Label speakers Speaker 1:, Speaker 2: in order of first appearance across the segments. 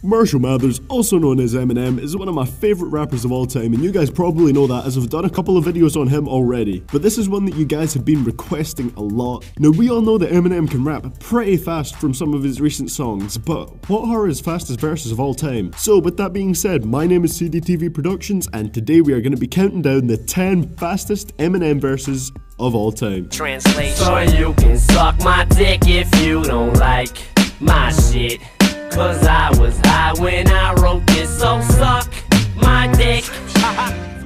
Speaker 1: Marshall Mathers, also known as Eminem, is one of my favourite rappers of all time, and you guys probably know that as I've done a couple of videos on him already. But this is one that you guys have been requesting a lot. Now, we all know that Eminem can rap pretty fast from some of his recent songs, but what are his fastest verses of all time? So, with that being said, my name is CDTV Productions, and today we are going to be counting down the 10 fastest Eminem verses of all time.
Speaker 2: Translation. So you can suck my dick if you don't like my shit. Cause I was high when I wrote this, so suck my dick.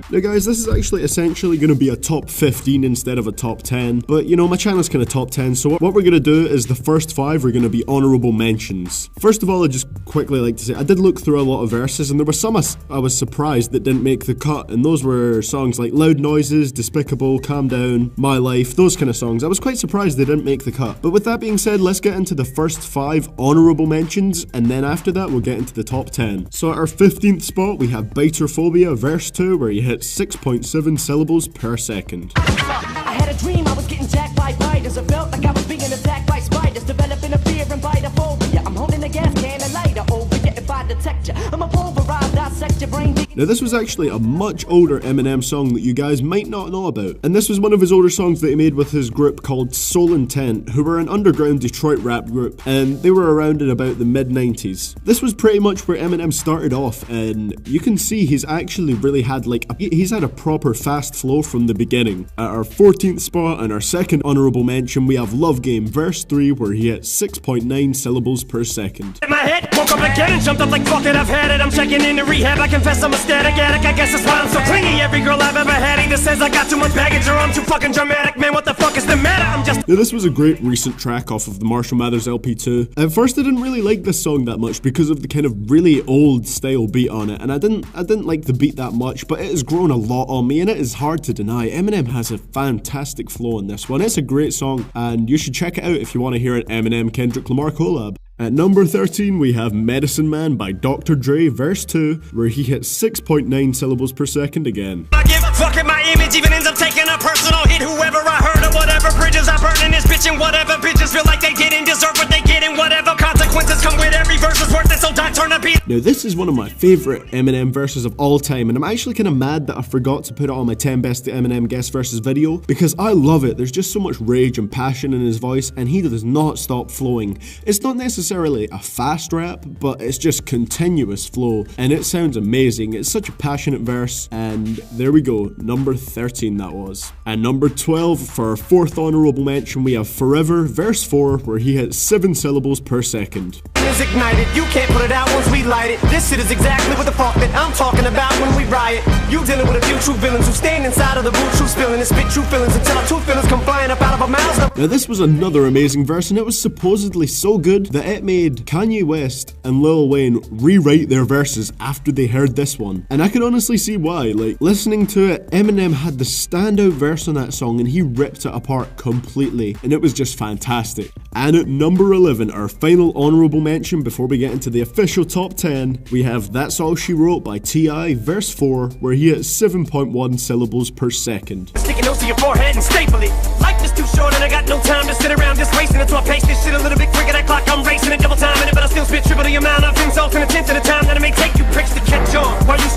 Speaker 1: Now guys, this is actually essentially going to be a top 15 instead of a top 10, but you know, my channel's kind of top 10, so what we're going to do is the first 5 are going to be honourable mentions. First of all, I'd just quickly like to say, I did look through a lot of verses, and there were some I was surprised that didn't make the cut, and those were songs like Loud Noises, Despicable, Calm Down, My Life, those kind of songs. I was quite surprised they didn't make the cut. But with that being said, let's get into the first 5 honourable mentions, and then after that, we'll get into the top 10. So at our 15th spot, we have Biterphobia, verse 2, where he hits 6.7 syllables per second.
Speaker 3: I had a dream I was getting jacked by biters. I felt like I was being attacked by spiders, developing a fear and bitophobia. I'm holding a gas can and lighter over you if I detect you. I'm a pulverized, dissect your brain.
Speaker 1: Now this was actually a much older Eminem song that you guys might not know about. And this was one of his older songs that he made with his group called Soul Intent, who were an underground Detroit rap group, and they were around in about the mid-90s. This was pretty much where Eminem started off, and you can see he's actually really had he's had a proper fast flow from the beginning. At our 14th spot and our second honourable mention, we have Love Game, verse 3, where he hits 6.9 syllables per second.
Speaker 4: In my head, woke up again and jumped up like fuck it, I've had it. I'm checking into rehab, I confess I'm a static addict. I guess that's why I'm so clingy. Every girl I've ever had either says I got too much baggage or I'm too fucking dramatic. Man, what the fuck is the matter? I'm just...
Speaker 1: Now this was a great recent track off of the Marshall Mathers LP2. At first I didn't really like this song that much because of the kind of really old style beat on it, and I didn't like the beat that much, but it has grown a lot on me, and it is hard to deny. Eminem has a fantastic flow in this one. It's a great song, and you should check it out if you want to hear an Eminem Kendrick Lamar collab. At number 13, we have Medicine Man by Dr. Dre, verse 2, where he hits 6.9 syllables per second again.
Speaker 4: I give a fuck if my image even ends up taking a personal hit. Whoever I heard or whatever bridges I burn in this bitch, and whatever bitches feel like they didn't deserve what they get, and whatever consequences come with every verse is worth it, so don't turn a beat.
Speaker 1: Now this is one of my favourite Eminem verses of all time, and I'm actually kind of mad that I forgot to put it on my 10 best Eminem guest verses video, because I love it. There's just so much rage and passion in his voice, and he does not stop flowing. It's not necessarily a fast rap, but it's just continuous flow, and it sounds amazing. It's such a passionate verse, and there we go, number 13 that was. And number 12, for our fourth honourable mention, we have Forever, verse 4, where he hits 7 syllables per second.
Speaker 4: Is ignited, you can't put it out once we light it. This shit is exactly what the fuck that I'm talking about when we riot. You dealing with a few true villains who stand inside of the boot, true spilling and spit true feelings until our true feelings come flying up out of our mouths.
Speaker 1: Now this was another amazing verse, and it was supposedly so good that it made Kanye West and Lil Wayne rewrite their verses after they heard this one. And I can honestly see why. Like, listening to it, Eminem had the standout verse on that song and he ripped it apart completely, and it was just fantastic. And at number 11, our final honourable mention before we get into the official top 10, we have That's All She Wrote by T.I., verse 4, where he hits 7.1 syllables per second.
Speaker 4: Sticking notes to your forehead and staple it. Life is too short and I got no time to sit around just racing until I pace this shit a little bit quicker. That clock I'm racing it, double time in it, but I still spit triple the amount of insults and attempts at a time that it may take you pricks to catch on.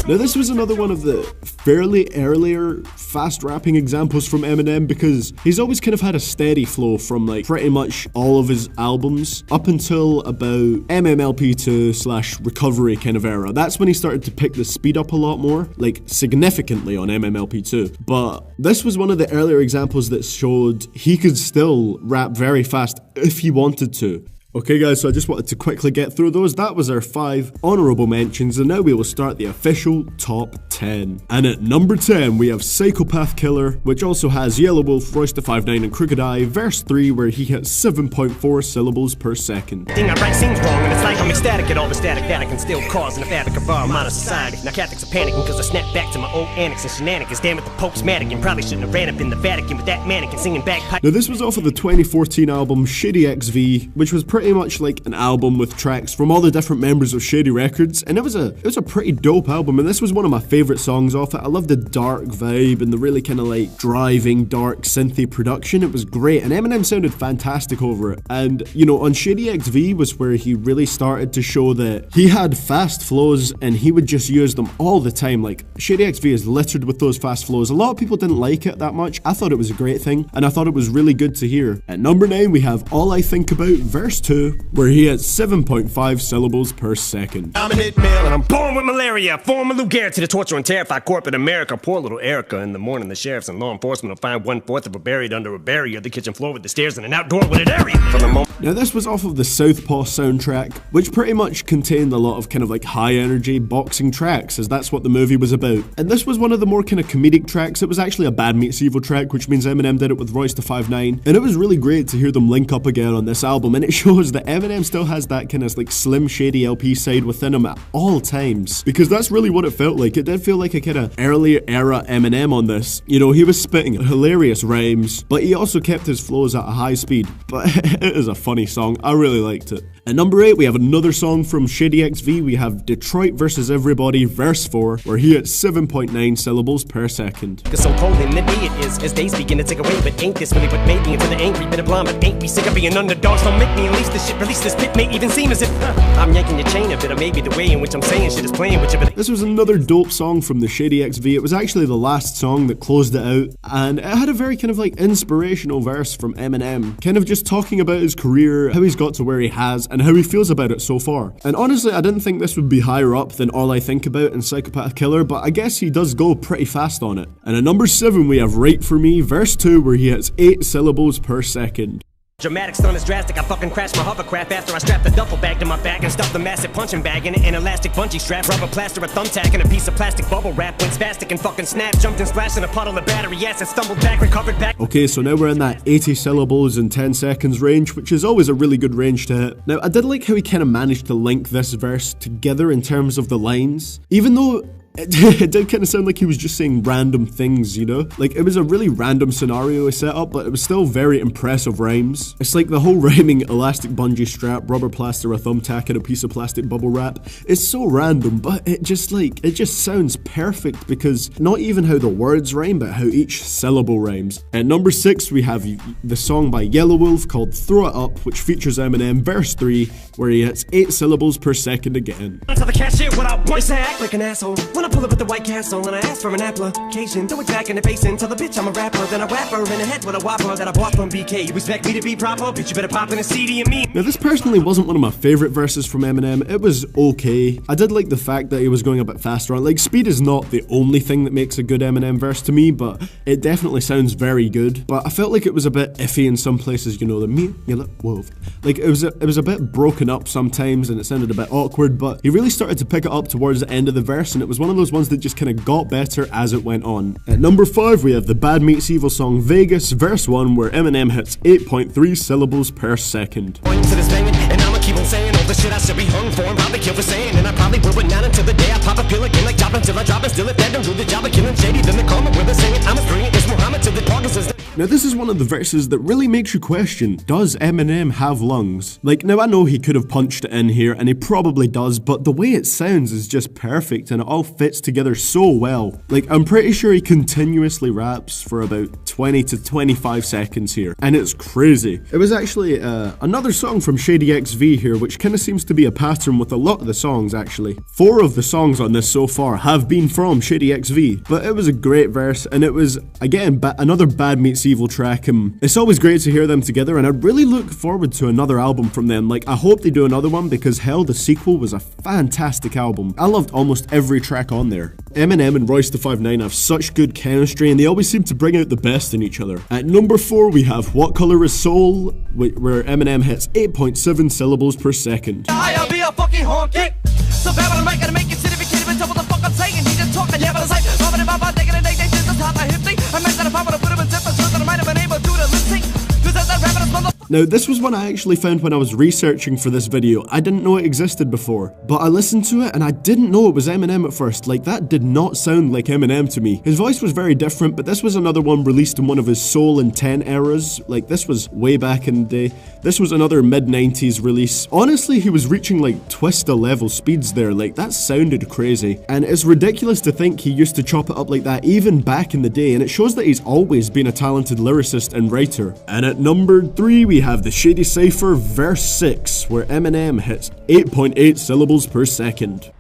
Speaker 1: Now this was another one of the fairly earlier fast rapping examples from Eminem, because he's always kind of had a steady flow from like pretty much all of his albums up until about MMLP2 / Recovery kind of era. That's when he started to pick the speed up a lot more, like significantly on MMLP2. But this was one of the earlier examples that showed he could still rap very fast if he wanted to. Okay guys, so I just wanted to quickly get through those. That was our 5 honourable mentions, and now we will start the official top 10. And at number 10, we have Psychopath Killer, which also has Yellow Wolf, Royce da 5'9", and Crooked Eye, verse 3, where he hits 7.4 syllables per second.
Speaker 4: Thing I write seems wrong, and it's like I'm ecstatic at all the static that I can still cause in the fabric of our modern society. Now Catholics are panicking because I snap back to my old antics and shenanigans. Damn it, the Pope's mannequin probably shouldn't have ran up in the Vatican with that mannequin singing bagpipe.
Speaker 1: Now this was off of the 2014 album Shady XV, which was pretty pretty much like an album with tracks from all the different members of Shady Records, and it was a pretty dope album, and this was one of my favorite songs off it. I love the dark vibe and the really kind of like driving, dark, synthy production. It was great, and Eminem sounded fantastic over it. And you know, on Shady XV was where he really started to show that he had fast flows, and he would just use them all the time. Like, Shady XV is littered with those fast flows. A lot of people didn't like it that much. I thought it was a great thing, and I thought it was really good to hear. At number 9, we have All I Think About verse 2, where he has 7.5 syllables per second.
Speaker 4: I'm an it male and I'm born with malaria. Form a Lou Gehrig to the torture and terrify corporate America. Poor little Erica. In the morning, the sheriffs and law enforcement will find 1/4 of her buried under a barrier. The kitchen floor with the stairs and an outdoor with an area. From the moment.
Speaker 1: Now, this was off of the Southpaw soundtrack, which pretty much contained a lot of kind of like high energy boxing tracks, as that's what the movie was about. And this was one of the more kind of comedic tracks. It was actually a Bad Meets Evil track, which means Eminem did it with Royce da 5'9", and it was really great to hear them link up again on this album. And it shows that Eminem still has that kind of like Slim Shady LP side within him at all times, because that's really what it felt like. It did feel like a kind of earlier era Eminem on this. You know, he was spitting hilarious rhymes, but he also kept his flows at a high speed. But it is a funny song. I really liked it. At number 8, we have another song from Shady XV. We have Detroit vs. Everybody verse 4, where he hits 7.9 syllables per second.
Speaker 4: Cause so cold and nippy it is as days begin to take away. But ain't this really what made me into the angry bit of blonde? But ain't we sick of being underdogs? Don't make me unleash this shit, release this pit. May even seem as if I'm yanking your chain a bit, or maybe the way in which I'm saying shit is playing with you. But
Speaker 1: this was another dope song from the Shady XV. It was actually the last song that closed it out, and it had a very kind of like inspirational verse from Eminem, kind of just talking about his career, how he's got to where he has, and how he feels about it so far. And honestly, I didn't think this would be higher up than All I Think About and Psychopath Killer, but I guess he does go pretty fast on it. And at number 7, we have Right For Me verse 2, where he hits 8 syllables per second.
Speaker 4: dramatic stun is drastic. I fucking crashed my hovercraft after I strapped the duffel bag to my back and stuffed the massive punching bag in it, an elastic bungee strap, rubber plaster, a thumbtack, and a piece of plastic bubble wrap. Went spastic and fucking snapped, jumped and splashed in a puddle of battery acid, stumbled back, recovered back.
Speaker 1: Okay, so now we're in that 80 syllables in 10 seconds range, which is always a really good range to hit. Now, I did like how he kind of managed to link this verse together in terms of the lines, even though it did kind of sound like he was just saying random things, you know? Like, it was a really random scenario he set up, but it was still very impressive rhymes. It's like the whole rhyming elastic bungee strap, rubber plaster, a thumbtack, and a piece of plastic bubble wrap. It's so random, but it just sounds perfect, because not even how the words rhyme, but how each syllable rhymes. At number 6, we have the song by Yellow Wolf called Throw It Up, which features Eminem, verse 3, where he hits 8 syllables per second again.
Speaker 4: Tell the cashier what I want. I act like an asshole when I pull up at the White Castle and I ask for an application. Throw it back in the face and tell the bitch I'm a rapper. Then I whap her in the head with a whopper that I bought from BK. You expect me to be proper? Bitch, you better pop in a CD and me.
Speaker 1: Now, this personally wasn't one of my favorite verses from Eminem. It was okay. I did like the fact that he was going a bit faster on. Like, speed is not the only thing that makes a good Eminem verse to me, but it definitely sounds very good. But I felt like it was a bit iffy in some places, you know, the me, yellow wolf. Like, it was a bit broken up sometimes and it sounded a bit awkward, but he really started to pick it up towards the end of the verse, and it was one of those ones that just kind of got better as it went on. At number 5, we have the Bad Meets Evil song Vegas, verse 1, where Eminem hits 8.3 syllables per second.
Speaker 4: To this banging, and I'ma keep on saying all the shit I should be hung for and probably killed for saying, and I probably will, but not until the day I pop a pill again, like dropping till I drop it. Still if that don't do the job of killing shady, then they call me with a saying I'm a string, it's Muhammad to the Parkinson's.
Speaker 1: Now, this is one of the verses that really makes you question, does Eminem have lungs? Like, now I know he could have punched it in here, and he probably does, but the way it sounds is just perfect, and it all fits together so well. Like, I'm pretty sure he continuously raps for about 20 to 25 seconds here, and it's crazy. It was actually another song from Shady XV here, which kind of seems to be a pattern with a lot of the songs, actually. 4 of the songs on this so far have been from Shady XV, but it was a great verse, and it was, again, another Bad Meets Evil track. It's always great to hear them together, and I really look forward to another album from them. Like, I hope they do another one, because hell, the sequel was a fantastic album. I loved almost every track on there. Eminem and Royce da 5'9" have such good chemistry, and they always seem to bring out the best in each other. At number 4, we have What Color Is Soul, where Eminem hits 8.7 syllables per second.
Speaker 3: I'll be a fucking honky. So bad when I'm right, gotta make it sit if you can't even tell what the fuck I'm saying. He just talking, yeah, but it's like, bobbing and bobbing, taking a day, they just top my hip thing. I meant that if I would've put him in zip, so that I might have been able to do the lip sync. Cause as I rap it, it's motherfucker.
Speaker 1: Now, this was one I actually found when I was researching for this video. I didn't know it existed before, but I listened to it and I didn't know it was Eminem at first. Like, that did not sound like Eminem to me. His voice was very different, but this was another one released in one of his Soul and 10 eras. Like, this was way back in the day. This was another mid-90s release. Honestly, he was reaching like Twista level speeds there. Like, that sounded crazy. And it's ridiculous to think he used to chop it up like that even back in the day, and it shows that he's always been a talented lyricist and writer. And at number 3, we have the Shady Cypher verse 6, where Eminem hits 8.8 syllables per second.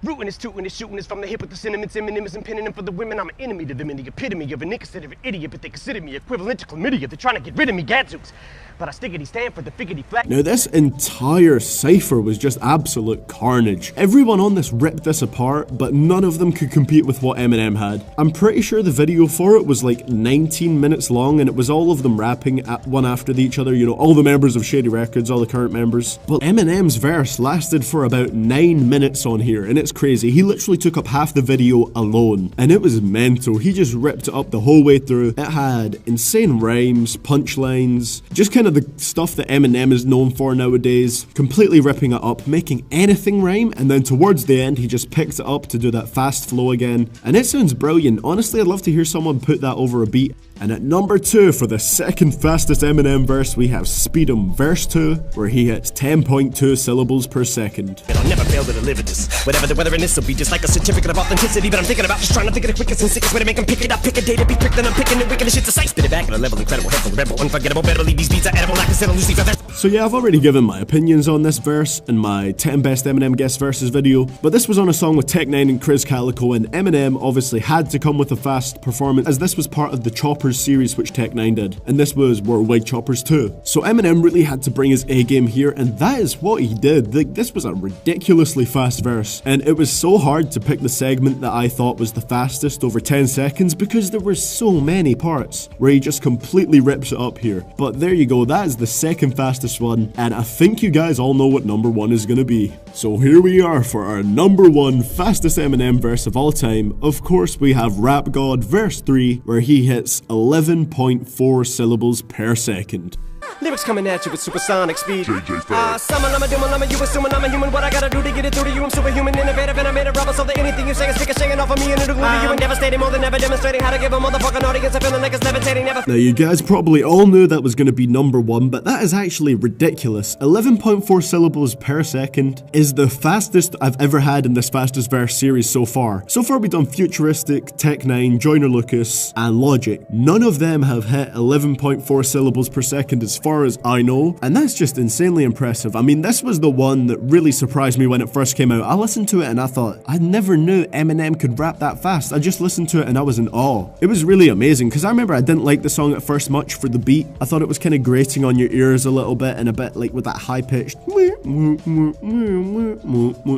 Speaker 4: Rootin' is tootin' is shootin' is from the hip with the sentiments, Eminem is pinning them for the women. I'm an enemy to them and the epitome of a nigga said of an idiot, but they consider me equivalent to chlamydia. They're trying to get rid of me, gadzooks. But I stickity stand for the figgity flat.
Speaker 1: Now, this entire cypher was just absolute carnage. Everyone on this ripped this apart, but none of them could compete with what Eminem had. I'm pretty sure the video for it was like 19 minutes long, and it was all of them rapping at one after each other, you know, all the members of Shady Records, all the current members. But Eminem's verse lasted for about 9 minutes on here, and it's crazy. He literally took up half the video alone, and it was mental. He just ripped it up the whole way through. It had insane rhymes, punchlines, just kind of the stuff that Eminem is known for nowadays, completely ripping it up, making anything rhyme, and then towards the end he just picked it up to do that fast flow again, and it sounds brilliant. Honestly, I'd love to hear someone put that over a beat. And at number 2, for the second fastest Eminem verse, we have Speed 'Em verse 2, where he hits 10.2 syllables per second.
Speaker 4: And I'll never fail to deliver this. Whatever the weather in this will be just like a certificate of authenticity. But I'm thinking about just trying to think of the quickest and sickest way to make them pick it up. Pick a day to be pricked, and I'm picking it, wicked and shit's a sight. Spit it back at a level incredible, helpful, rebel, unforgettable, better believe these beats are edible. I consider Lucy for
Speaker 1: So yeah, I've already given my opinions on this verse in my 10 best Eminem guest verses video, but this was on a song with Tech 9 and Chris Calico, and Eminem obviously had to come with a fast performance, as this was part of the Choppers series which Tech 9 did, and this was Worldwide Choppers 2. So Eminem really had to bring his A game here, and that is what he did. This was a ridiculously fast verse, and it was so hard to pick the segment that I thought was the fastest over 10 seconds because there were so many parts where he just completely rips it up here. But there you go, that is the second fastest one, and I think you guys all know what number 1 is gonna be. So here we are for our number 1 fastest Eminem verse of all time. Of course, we have Rap God verse 3, where he hits 11.4 syllables per second.
Speaker 4: lyrics coming at you with supersonic speed. Summon, I'm a doom, I'm a you assuming I'm a human. What I gotta do to get it through to you? I'm superhuman, innovative, and I made a rubber so that anything you say is ricocheting off of me and it'll glue to you and devastating more than ever, demonstrating how to give a motherfucking audience a feeling like it's levitating. Never.
Speaker 1: Now, you guys probably all knew that was going to be number 1, but that is actually ridiculous. 11.4 syllables per second is the fastest I've ever had in this fastest verse series so far. So far, we've done Futuristic, Tech 9, Joyner Lucas, and Logic. None of them have hit 11.4 syllables per second as far as I know, and that's just insanely impressive. I mean, this was the one that really surprised me when it first came out. I listened to it and I thought, I never knew Eminem could rap that fast. I just listened to it and I was in awe. It was really amazing, because I remember I didn't like the song at first much for the beat. I thought it was kind of grating on your ears a little bit, and a bit like with that high-pitched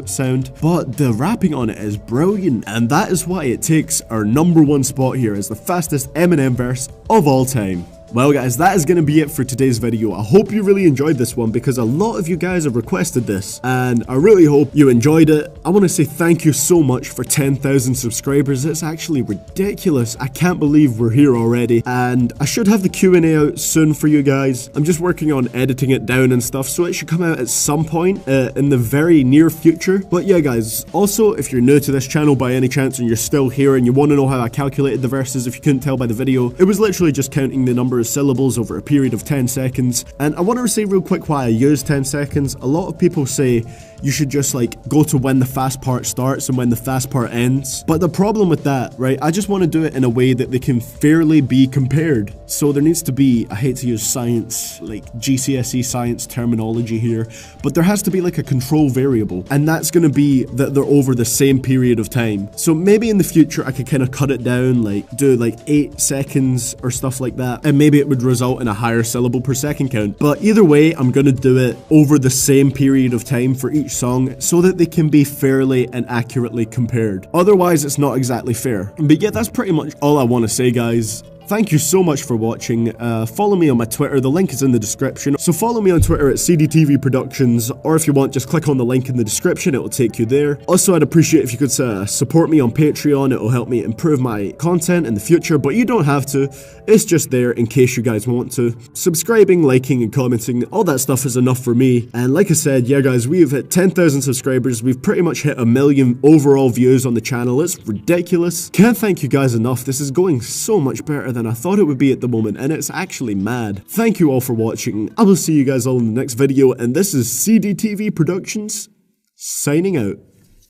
Speaker 1: sound. But the rapping on it is brilliant, and that is why it takes our number 1 spot here as the fastest Eminem verse of all time. Well guys, that is going to be it for today's video. I hope you really enjoyed this one, because a lot of you guys have requested this, and I really hope you enjoyed it. I want to say thank you so much for 10,000 subscribers. It's actually ridiculous. I can't believe we're here already, and I should have the Q&A out soon for you guys. I'm just working on editing it down and stuff, so it should come out at some point in the very near future. But yeah guys, also if you're new to this channel by any chance and you're still here and you want to know how I calculated the verses, if you couldn't tell by the video, it was literally just counting the number of syllables over a period of 10 seconds. And I want to say real quick why I use 10 seconds. A lot of people say you should just like go to when the fast part starts and when the fast part ends. But the problem with that, right, I just want to do it in a way that they can fairly be compared. So there needs to be, I hate to use science, like GCSE science terminology here, but there has to be like a control variable, and that's going to be that they're over the same period of time. So maybe in the future I could kind of cut it down, like do like 8 seconds or stuff like that, and maybe it would result in a higher syllable per second count. But either way, I'm going to do it over the same period of time for each song so that they can be fairly and accurately compared. Otherwise, it's not exactly fair. But yeah, that's pretty much all I want to say, guys. thank you so much for watching. Follow me on my Twitter, the link is in the description. So follow me on Twitter at CDTV Productions, or if you want, just click on the link in the description, it will take you there. Also, I'd appreciate if you could support me on Patreon, it will help me improve my content in the future, but you don't have to, it's just there in case you guys want to. Subscribing, liking, and commenting, all that stuff is enough for me. And like I said, yeah guys, we've hit 10,000 subscribers, we've pretty much hit 1 million overall views on the channel, it's ridiculous. Can't thank you guys enough, this is going so much better than I thought it would be at the moment, and it's actually mad. Thank you all for watching, I will see you guys all in the next video, and this is CDTV Productions, signing out.